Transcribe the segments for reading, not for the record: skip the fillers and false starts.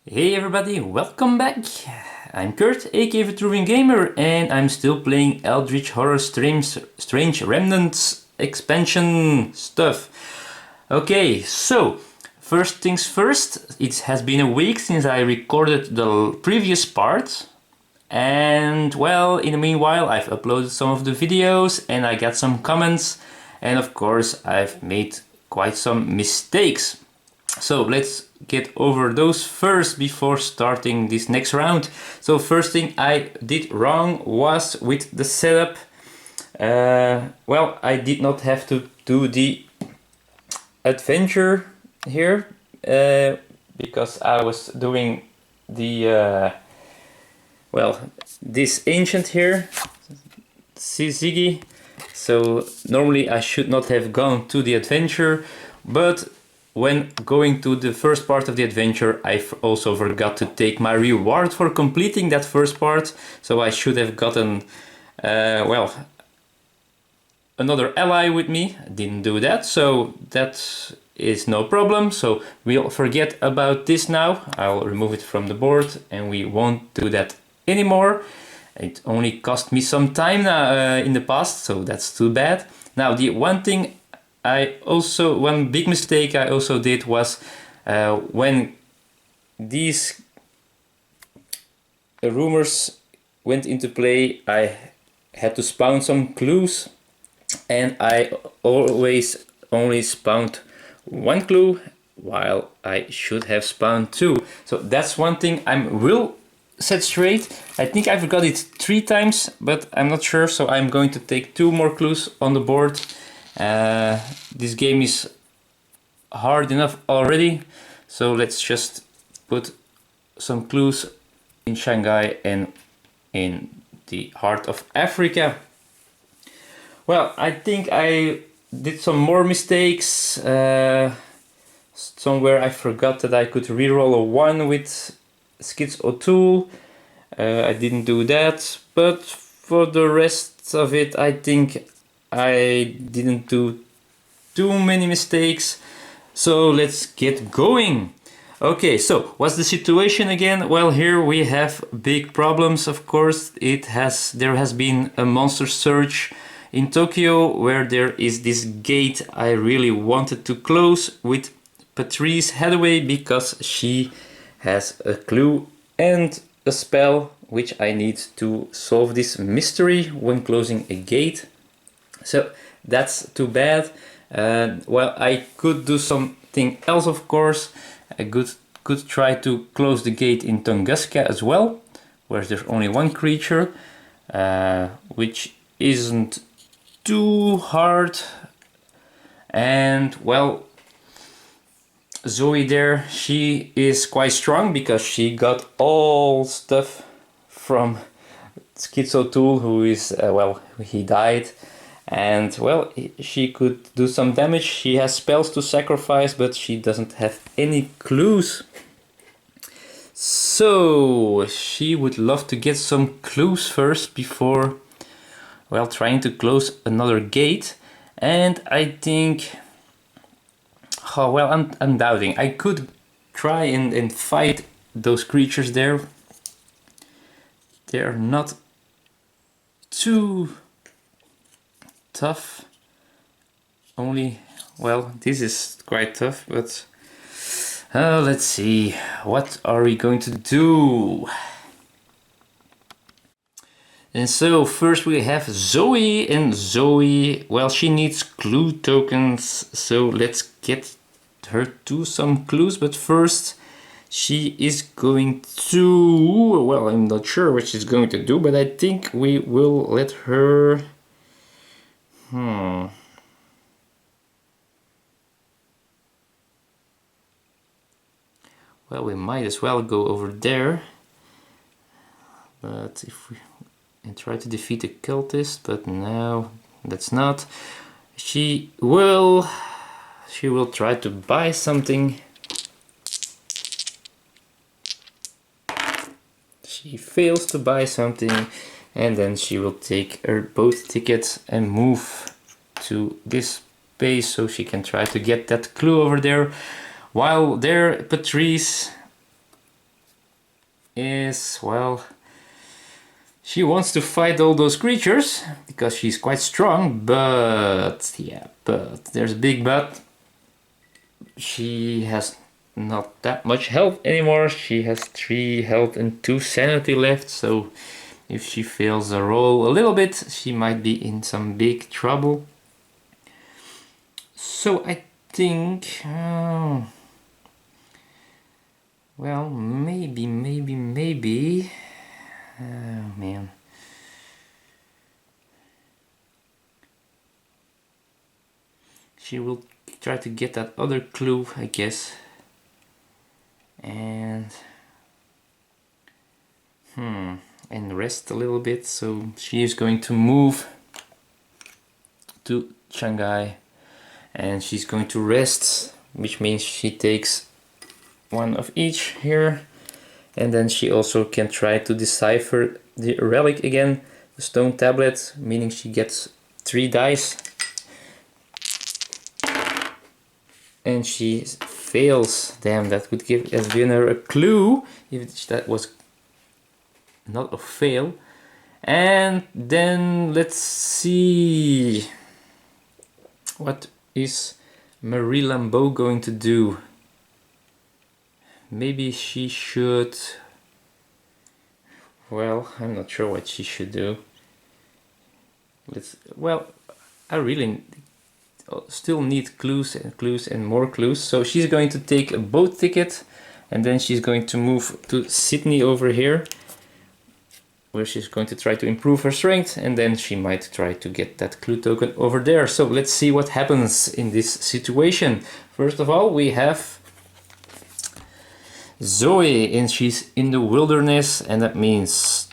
Hey everybody, welcome back! I'm Kurt, aka Vitruvian Gamer, and I'm still playing Eldritch Horror Strange Remnants expansion stuff. Okay, so first things first, it has been a week since I recorded the previous part. And well, in the meanwhile, I've uploaded some of the videos and I got some comments. And of course, I've made quite some mistakes. So let's get over those first before starting this next round. So first thing I did wrong was with the setup. Well, I did not have to do the adventure here because I was doing the well, this ancient here, Ziggy. So normally I should not have gone to the adventure, but when going to the first part of the adventure, I also forgot to take my reward for completing that first part. So I should have gotten, well, another ally with me. I didn't do that, so that is no problem. So we'll forget about this now. I'll remove it from the board and we won't do that anymore. It only cost me some time in the past, so that's too bad. Now the one thing one big mistake I also did was when these rumors went into play, I had to spawn some clues, and I always only spawned one clue while I should have spawned two. So that's one thing I will set straight. I think I forgot it 3 times, but I'm not sure, so I'm going to take 2 more clues on the board. This game is hard enough already, so let's just put some clues in Shanghai and in the heart of Africa. Well, I think I did some more mistakes. Somewhere I forgot that I could reroll a 1 with Skids O'Toole. I didn't do that, but for the rest of it, I think I didn't do too many mistakes. So let's get going. Okay, so what's the situation again? Well, here we have big problems, of course. There has been a monster surge in Tokyo where there is this gate I really wanted to close with Patrice Hathaway because she has a clue and a spell which I need to solve this mystery when closing a gate. So that's too bad. Well, I could do something else, of course. I could try to close the gate in Tunguska as well, where there's only one creature, which isn't too hard. And well, Zoe there, she is quite strong because she got all stuff from Skids O'Toole, who is, well, he died. And well, she could do some damage. She has spells to sacrifice, but she doesn't have any clues. So she would love to get some clues first before, well, trying to close another gate. And I think, oh well, I'm doubting. I could try and fight those creatures there. They're not too tough. Only, well, this is quite tough, but let's see. What are we going to do? And so first we have Zoe, and Zoe, well, she needs clue tokens, so let's get her to some clues. But first she is going to, well, I'm not sure what she's going to do, but I think we will let her, well, we might as well go over there, but if we try to defeat the cultist, but no, that's not. She will try to buy something. She fails to buy something, and then she will take her boat ticket and move to this base so she can try to get that clue over there. While there, Patrice is, well, she wants to fight all those creatures because she's quite strong, but yeah, but there's a big but. She has not that much health anymore. She has 3 health and 2 sanity left, so if she fails a roll a little bit, she might be in some big trouble. So I think, well, maybe, oh man. She will try to get that other clue, I guess. And rest a little bit. So she is going to move to Shanghai and she's going to rest, which means she takes 1 of each here, and then she also can try to decipher the relic again, the stone tablet, meaning she gets 3 dice, and she fails. Damn, that would have given her a clue if that was not a fail. And then let's see, what is Marie Lambeau going to do? Maybe she should, well, I'm not sure what she should do. Well, I really still need clues and more clues. So she's going to take a boat ticket, and then she's going to move to Sydney over here, where she's going to try to improve her strength, and then she might try to get that clue token over there. So let's see what happens in this situation. First of all, we have Zoe, and she's in the wilderness, and that means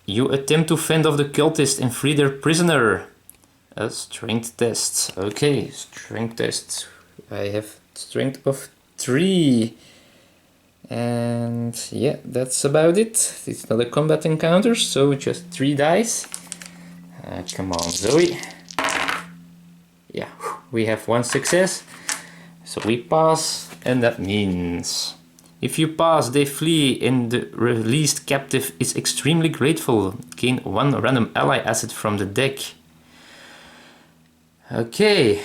you attempt to fend off the cultists and free their prisoner. A strength test. Okay, strength test. I have strength of 3. And yeah, that's about it. It's not a combat encounter, so just 3 dice. Come on, Zoe. Yeah, we have 1 success. So we pass, and that means if you pass, they flee, and the released captive is extremely grateful. Gain 1 random ally asset from the deck. Okay.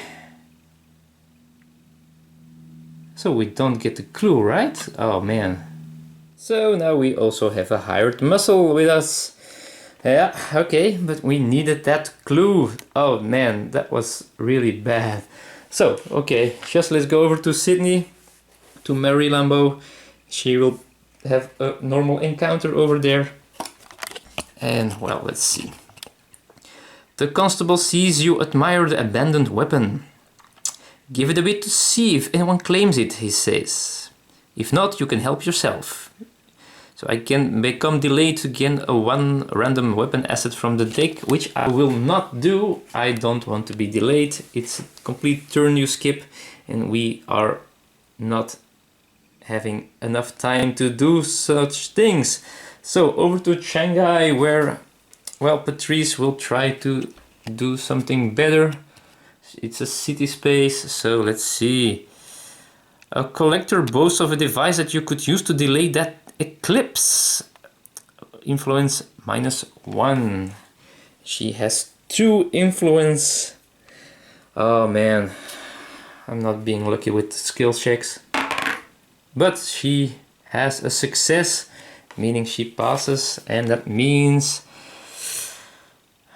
So we don't get the clue, right? Oh man. So now we also have a hired muscle with us. Yeah, okay, but we needed that clue. Oh man, that was really bad. So, okay, just let's go over to Sydney, to Marie Lambeau. She will have a normal encounter over there. And well, let's see. The constable sees you admire the abandoned weapon. Give it a bit to see if anyone claims it, he says. If not, you can help yourself. So I can become delayed to gain a 1 random weapon asset from the deck, which I will not do. I don't want to be delayed. It's a complete turn you skip, and we are not having enough time to do such things. So over to Shanghai, where, well, Patrice will try to do something better. It's a city space, so let's see. A collector boasts of a device that you could use to delay that eclipse. Influence -1. She has 2 influence. Oh man, I'm not being lucky with skill checks. But she has a success, meaning she passes, and that means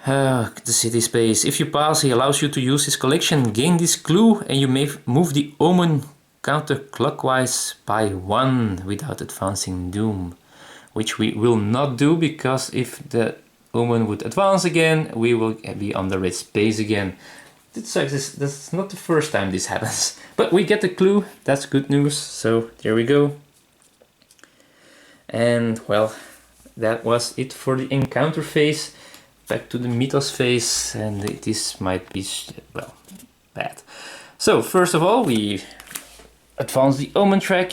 the city space. If you pass, he allows you to use his collection. Gain this clue, and you may move the omen counterclockwise by 1 without advancing doom, which we will not do, because if the omen would advance again, we will be on the red space again. That's not the first time this happens, but we get the clue. That's good news. So there we go. And well, that was it for the encounter phase. Back to the mythos phase, and this might be, well, bad. So first of all, we advance the omen track,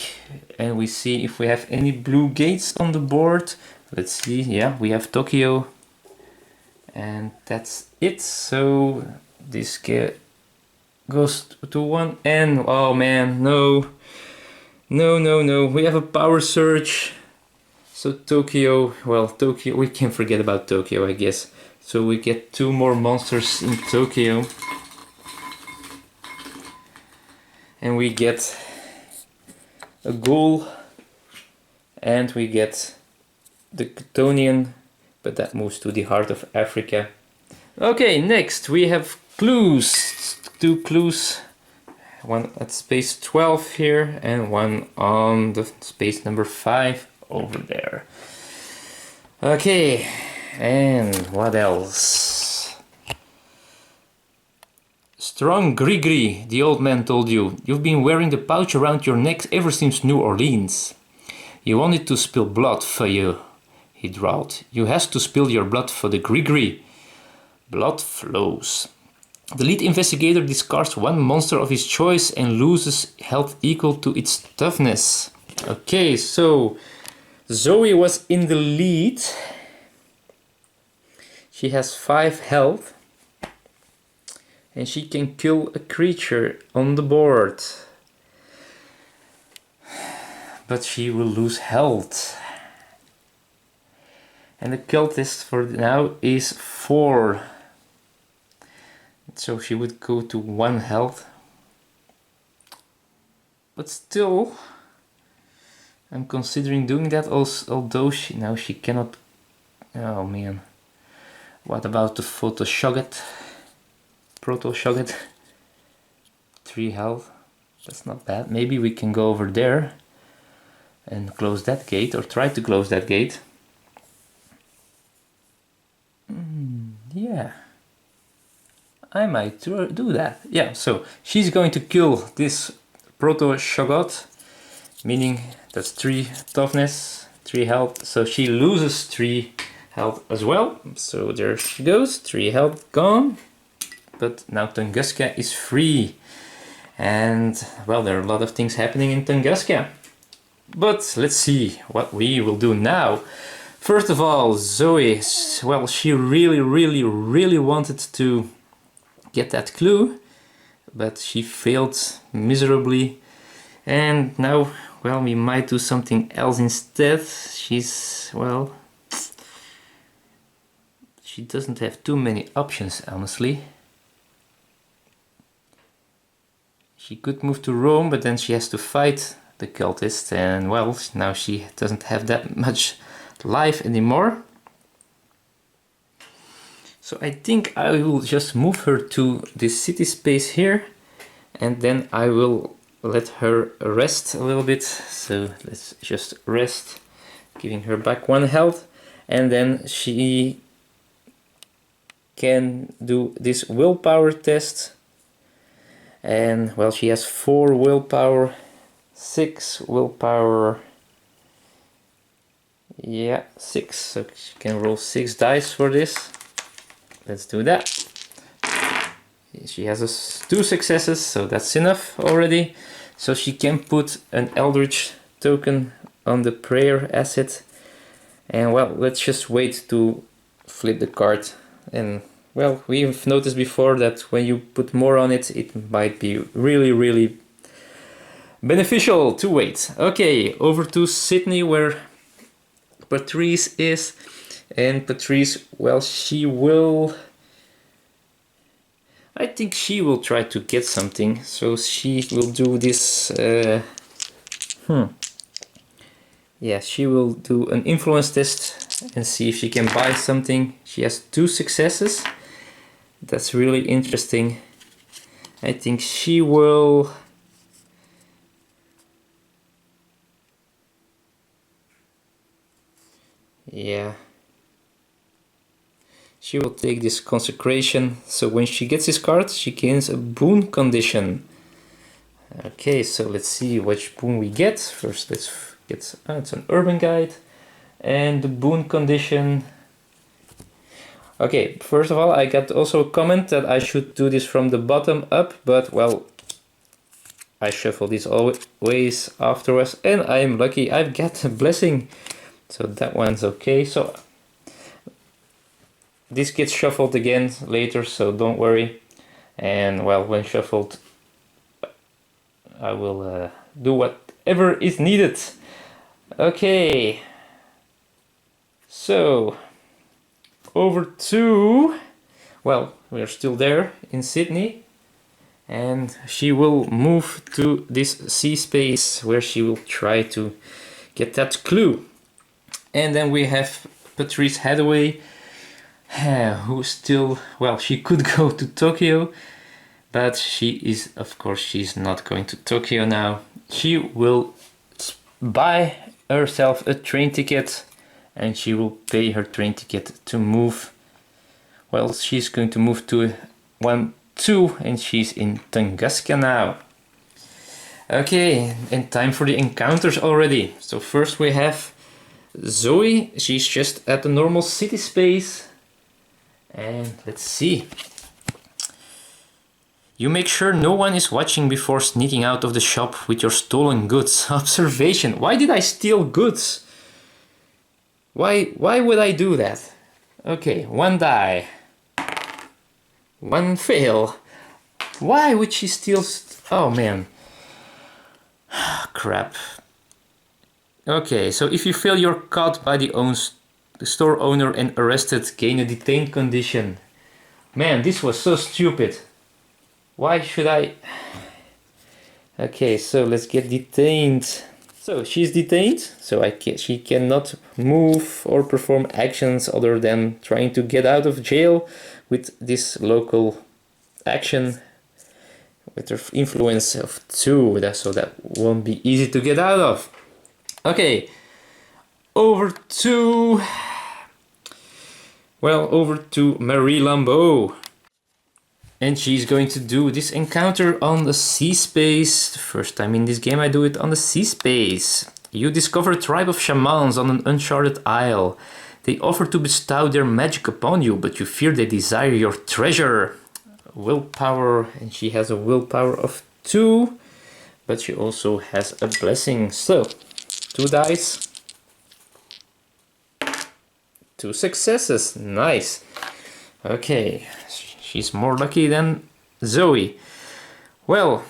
and we see if we have any blue gates on the board. Let's see. Yeah, we have Tokyo, and that's it. So this goes to 1, and oh man, no, we have a power surge. So Tokyo, well, Tokyo, we can forget about Tokyo, I guess. So we get 2 more monsters in Tokyo. And we get a ghoul. And we get the Chthonian, but that moves to the heart of Africa. Okay, next we have clues. 2 clues. One at space 12 here, and one on the space number 5 over there. Okay, and what else? Strong Grigri, the old man told you. You've been wearing the pouch around your neck ever since New Orleans. You wanted to spill blood for you, he drawled. You has to spill your blood for the Grigri. Blood flows. The lead investigator discards 1 monster of his choice and loses health equal to its toughness. Okay, so Zoe was in the lead. She has 5 health. And she can kill a creature on the board. But she will lose health. And the cultist for now is 4. So she would go to 1 health. But still, I'm considering doing that also, although now she cannot. Oh man. What about the Photoshogat? Proto-Shogat? 3 health. That's not bad. Maybe we can go over there and close that gate, or try to close that gate. Yeah. I might do that. Yeah, so she's going to kill this Proto-Shogat, meaning that's 3 toughness, 3 health, so she loses 3 health as well. So there she goes, 3 health gone. But now Tunguska is free. And well, there are a lot of things happening in Tunguska. But let's see what we will do now. First of all, Zoe, well, she really wanted to get that clue, but she failed miserably. And now, well, we might do something else instead. Well, she doesn't have too many options, honestly. She could move to Rome, but then she has to fight the cultist, and well, now she doesn't have that much life anymore. So I think I will just move her to this city space here, and then I will let her rest a little bit. So let's just rest, giving her back 1 health, and then she can do this willpower test. And well, she has 4 willpower, 6 willpower. Yeah, 6. So she can roll 6 dice for this. Let's do that. She has 2 successes, so that's enough already. So she can put an Eldritch token on the prayer asset. And well, let's just wait to flip the card. And well, we've noticed before that when you put more on it, it might be really beneficial to wait. Okay, over to Sydney, where Patrice is. And Patrice, well, I think she will try to get something. So she will do this. Yeah, she will do an influence test and see if she can buy something. She has 2 successes. That's really interesting. I think she will. Yeah. She will take this consecration. So when she gets this card, she gains a boon condition. Okay, so let's see which boon we get. First, let's get. It's an urban guide. And the boon condition. Okay, first of all, I got also a comment that I should do this from the bottom up, but well, I shuffle this always afterwards, and I'm lucky I've got a blessing, so that one's okay. So this gets shuffled again later, so don't worry. And well, when shuffled, I will do whatever is needed. Okay, So, over to, well, we're still there in Sydney, and she will move to this sea space where she will try to get that clue. And then we have Patrice Hathaway, who still, well, she could go to Tokyo, but she is, of course, she's not going to Tokyo now. She will buy herself a train ticket, and she will pay her train ticket to move. Well, she's going to move to 1-2, and she's in Tunguska now. Okay, and time for the encounters already. So first we have Zoe. She's just at the normal city space. And let's see. You make sure no one is watching before sneaking out of the shop with your stolen goods. Observation. Why did I steal goods? Why would I do that? Okay, 1 die. 1 fail. Why would she steal? Oh man. Crap. Okay, so if you fail, you're caught by the store owner and arrested. Gain a detained condition. Man, this was so stupid. Why should I? Okay, so let's get detained. So she's detained, so she cannot move or perform actions other than trying to get out of jail with this local action with her influence of 2, so that won't be easy to get out of. Okay, over to Marie Lambeau. And she's going to do this encounter on the sea space. The first time in this game I do it on the sea space. You discover a tribe of shamans on an uncharted isle. They offer to bestow their magic upon you, but you fear they desire your treasure. Willpower, and she has a willpower of 2, but she also has a blessing. So, 2 dice. 2 successes. Nice. Okay. She's more lucky than Zoe. Well,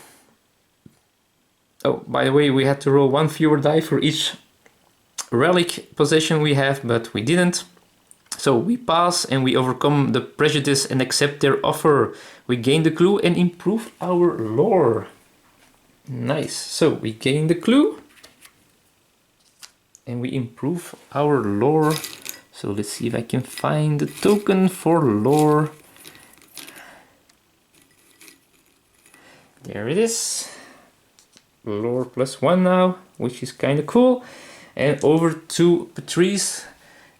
oh, by the way, we had to roll 1 fewer die for each relic possession we have, but we didn't. So we pass and we overcome the prejudice and accept their offer. We gain the clue and improve our lore. Nice. So we gain the clue and we improve our lore. So let's see if I can find the token for lore. There it is. Lore +1 now, which is kind of cool. And over to Patrice.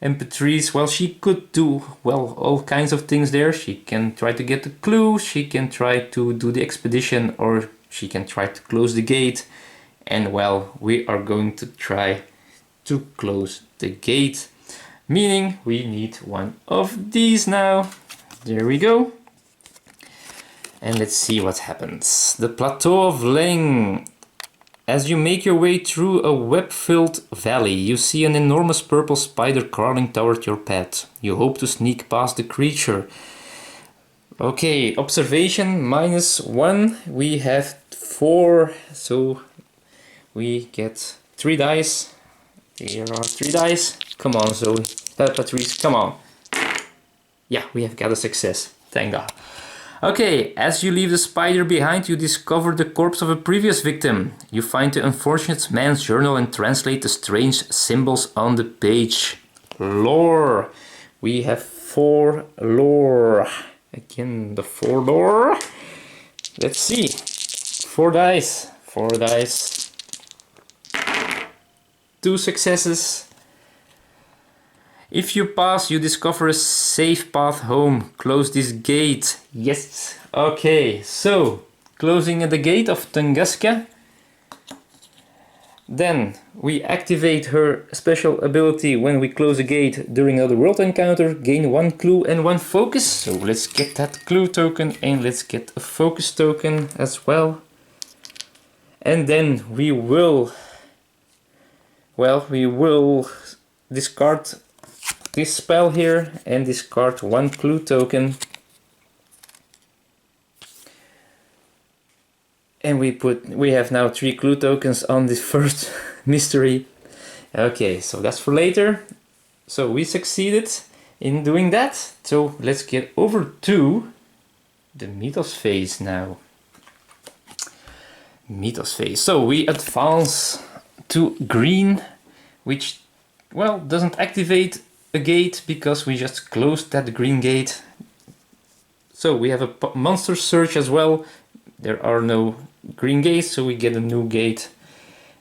And Patrice, well, she could do, well, all kinds of things there. She can try to get the clue, she can try to do the expedition, or she can try to close the gate. And well, we are going to try to close the gate. Meaning we need one of these now. There we go. And let's see what happens. The Plateau of Leng. As you make your way through a web-filled valley, you see an enormous purple spider crawling toward your path. You hope to sneak past the creature. Okay, observation -1. We have 4, so we get 3 dice. Here are 3 dice. Come on, Zoe. Patrice, come on. Yeah, we have got a success. Thank God. Okay, as you leave the spider behind, you discover the corpse of a previous victim. You find the unfortunate man's journal and translate the strange symbols on the page. Lore. We have 4 lore. Again, the 4 lore. Let's see. 4 dice. 4 dice. 2 successes. If you pass, you discover a safe path home. Close this gate. Yes. Okay, so closing the gate of Tunguska. Then we activate her special ability when we close a gate during another world encounter. Gain 1 clue and 1 focus. So let's get that clue token and let's get a focus token as well. And then we will discard this spell here and discard 1 clue token. And we have now 3 clue tokens on this first mystery. Okay, so that's for later. so we succeeded in doing that. So let's get over to the Mythos phase now. Mythos phase. So we advance to green, which, well, doesn't activate a gate because we just closed that green gate. So we have a monster search as well. There are no green gates, so we get a new gate.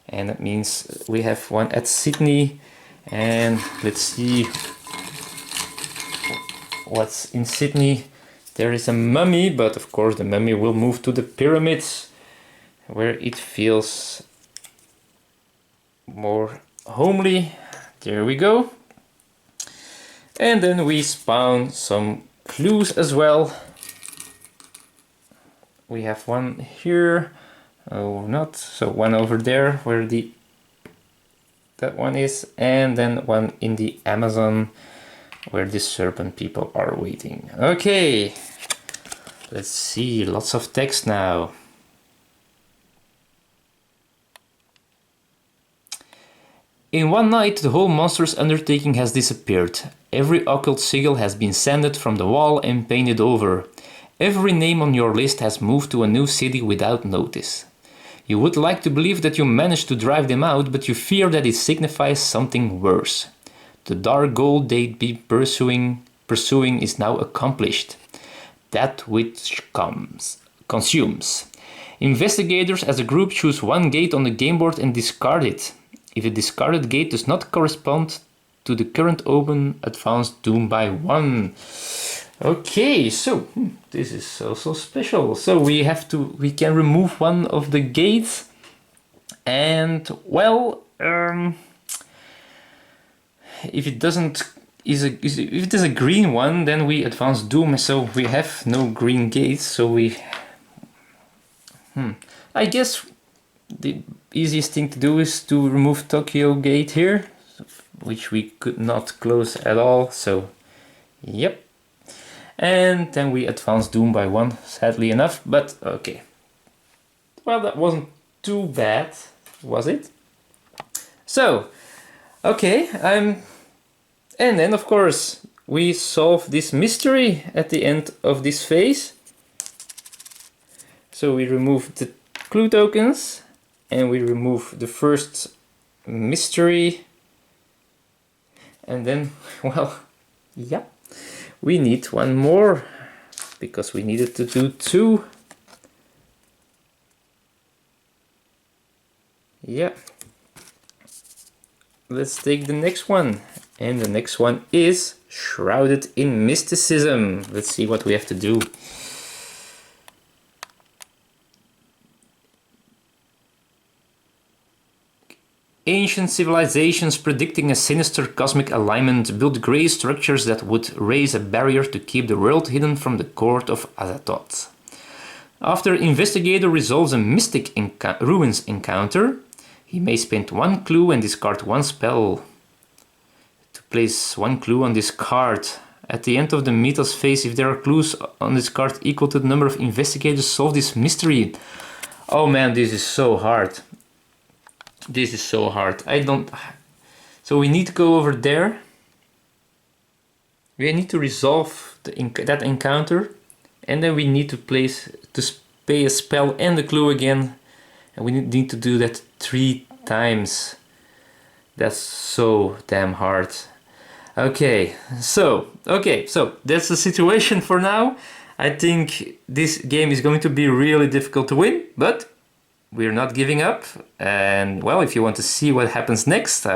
And that means we have one at Sydney. And let's see what's in Sydney. There is a mummy, but of course the mummy will move to the pyramids, where it feels more homely. There we go. And then we spawn some clues as well. We have one here. Oh, not. So one over there where that one is, and then one in the Amazon where the serpent people are waiting. Okay, let's see, lots of text now. In one night, the whole monstrous undertaking has disappeared. Every occult sigil has been sanded from the wall and painted over. Every name on your list has moved to a new city without notice. You would like to believe that you managed to drive them out, but you fear that it signifies something worse. The dark goal they'd be pursuing is now accomplished. That which consumes. Investigators as a group choose one gate on the game board and discard it. If the discarded gate does not correspond to the current open, advance doom by 1. Okay, so this is also special. So we can remove one of the gates, and well, if it is a green one, then we advance doom. So we have no green gates. So I guess the easiest thing to do is to remove Tokyo Gate here, which we could not close at all. So, yep. And then we advance doom by 1, sadly enough, but okay. Well, that wasn't too bad, was it? So, okay, and then of course we solve this mystery at the end of this phase. So we remove the clue tokens and we remove the first mystery, and then, well, yeah. We need one more, because we needed to do 2. Yeah. Let's take the next one. And the next one is Shrouded in Mysticism. Let's see what we have to do. Ancient civilizations predicting a sinister cosmic alignment built grey structures that would raise a barrier to keep the world hidden from the court of Azathoth. After investigator resolves a mystic ruins encounter, he may spend 1 clue and discard 1 spell. To place 1 clue on this card. At the end of the Mythos phase, if there are clues on this card equal to the number of investigators solve this mystery. Oh man, this is so hard. This is so hard. So we need to go over there. We need to resolve that encounter, and then we need to pay a spell and a clue again, and we need to do that 3 times. That's so damn hard. Okay, so that's the situation for now. I think this game is going to be really difficult to win, but we're not giving up. And well, if you want to see what happens next,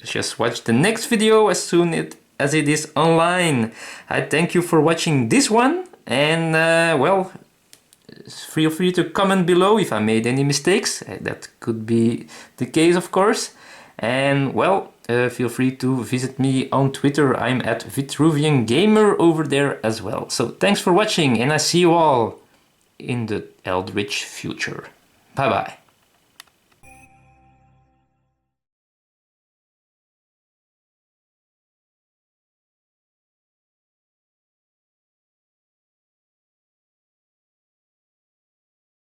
just watch the next video as soon as it is online. I thank you for watching this one, and well, feel free to comment below if I made any mistakes. That could be the case, of course. And well, feel free to visit me on Twitter. I'm at Vitruvian Gamer over there as well. So thanks for watching, and I see you all in the Eldritch future. Bye bye.